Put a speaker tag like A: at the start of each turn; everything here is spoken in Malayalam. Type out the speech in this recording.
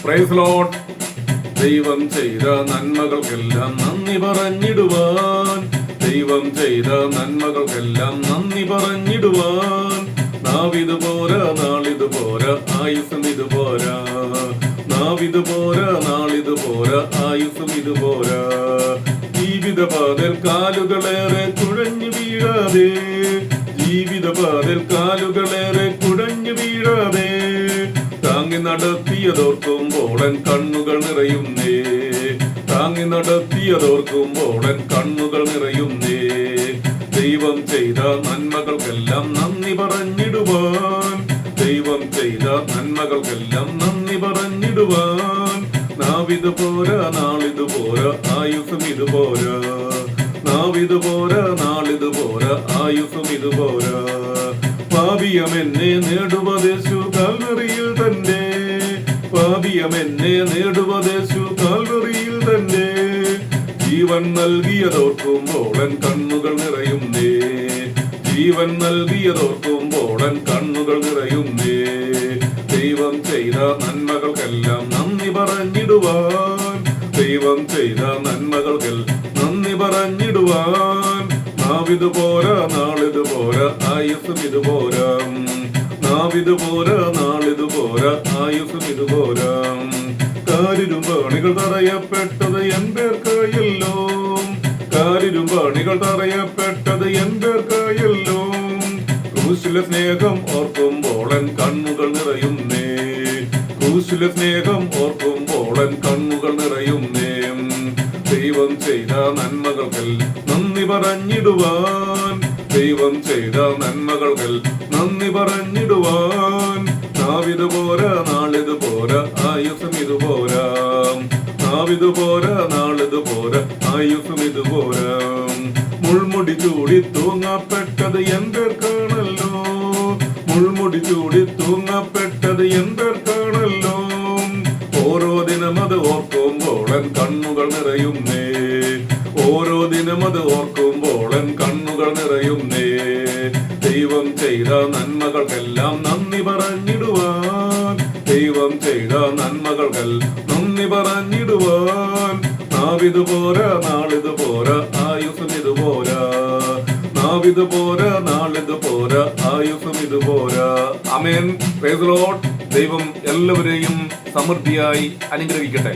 A: Praise Lord. ദൈവം ചെയ്ത നന്മകൾക്കെല്ലാം നന്ദി പറഞ്ഞിടുവാൻ, ദൈവം ചെയ്ത നന്മകൾക്കെല്ലാം നന്ദി പറഞ്ഞിടുവാൻ. നാവിത് പോരാ, നാളിത് പോരാ, ആയുസ്സും ഇത് പോരാ. നാവിത് പോരാ, നാളിത് പോരാ, ആയുസ്സും ഇത് പോരാ. ജീവിതപാതൽ കാലുകളേറെ കുഴഞ്ഞു വീഴാതെ, ജീവിതപാതൽ കാലുകളേറെ കുഴഞ്ഞു വീഴാതെ, താങ്ങി നടത്തിയതോർക്കുമ്പോളൻ കണ്ണുകൾ നിറയുന്നേ. താങ്ങി നടത്തിയതോർക്കുമ്പോളൻ കണ്ണുകൾ നിറയുന്നേ. ദൈവം ചെയ്ത നന്മകൾക്കെല്ലാം നന്ദി പറഞ്ഞിടുവാൻ, ദൈവം ചെയ്ത നന്മകൾക്കെല്ലാം നന്ദി പറഞ്ഞിടുവാൻ. നാവിത് പോരാ, നാളിത് പോരാ, ആയുസ്സും ഇത് പോരാ. നാവിത് പോരാ, നാളിത് പോരാ, ആയുസ്സും ഇത് പോരാ. പാപിയമെന്നെ നേടുവദേശു കാൽവറിയിൽ തന്നെ, പാപിയമെന്നെ നേടുവദേശു കാൽവറിയിൽ തന്നെ. ജീവൻ നൽകിയതോർക്കുമ്പോളൻ കണ്ണുകൾ നിറയുന്നേ. ജീവൻ നൽകിയതോർക്കുമ്പോളൻ കണ്ണുകൾ നിറയുന്നേ. ദൈവം ചെയ്ത നന്മകൾക്കെല്ലാം നന്ദി പറഞ്ഞിടുവാൻ, ദൈവം ചെയ്ത നന്മകൾക്കെല്ലാം നന്ദി പറഞ്ഞിടുവാൻ. നാവിത് പോരാ, നാളിത് പോരാ, ആയുസ്സും ഇത് പോരാ. നാവിത് പോരാ, നാളിത് പോരാ, ആയുസ്സും ഇത് പോരാ. കാരിരുമ്പാണികൾ തറയപ്പെട്ടത് എൻപേർക്കായല്ലോ, കാരിരുമ്പാണികൾ തറയപ്പെട്ടത് എൻപേർക്കായല്ലോ. ക്രൂശിലെ സ്നേഹം ഓർക്കുമ്പോളൻ കണ്ണുകൾ നിറയുന്നേ. ക്രൂശിലെ സ്നേഹം ഓർക്കുമ്പോളൻ കണ്ണുകൾ നിറയുന്നേ. ദൈവം ചെയ്ത നന്മകൾക്കെല്ലാം നന്ദി പറഞ്ഞിടുവാൻ, ദൈവം ചെയ്ത നന്മകൾക്കെല്ലാം നന്ദി പറഞ്ഞിടുവാൻ. നാവിത് പോരാ, നാളിത് പോരാ, ആയുസ്സും ഇത് പോരാ. നാവിത് പോരാ, നാളിത് പോരാ, ആയുസ്സും ഇത് പോരാ. മുൾമുടി ചൂടി തൂങ്ങപ്പെട്ടത് എൻപേർക്കാണല്ലോ, മുൾമുടി ചൂടി തൂങ്ങപ്പെട്ടത് എൻപേർക്കാണല്ലോ. ഓരോ ദിനം അത് ഓർക്കുമ്പോളൻ കണ്ണുകൾ നിറയുന്നേ. ഓരോ ദിനം അത് ഓർക്കുമ്പോളൻ കണ്ണുകൾ നിറയുന്നേ. ദൈവം ചെയ്ത നന്മകൾക്കെല്ലാം നന്ദി പറഞ്ഞിടുവാൻ, ദൈവം ചെയ്ത നന്മകൾക്കെല്ലാം നന്ദി പറഞ്ഞിടുവാൻ. നാവിത് പോരാ, നാളിത് പോരാ, ആയുസ്സും ഇത് പോരാ. നാവിത് പോരാ, നാളിത് പോരാ, ആയുസ്സും ഇത് പോരാ. ആമേൻ. Praise the lord. ദൈവം എല്ലാവരെയും സമൃദ്ധിയായി അനുഗ്രഹിക്കട്ടെ.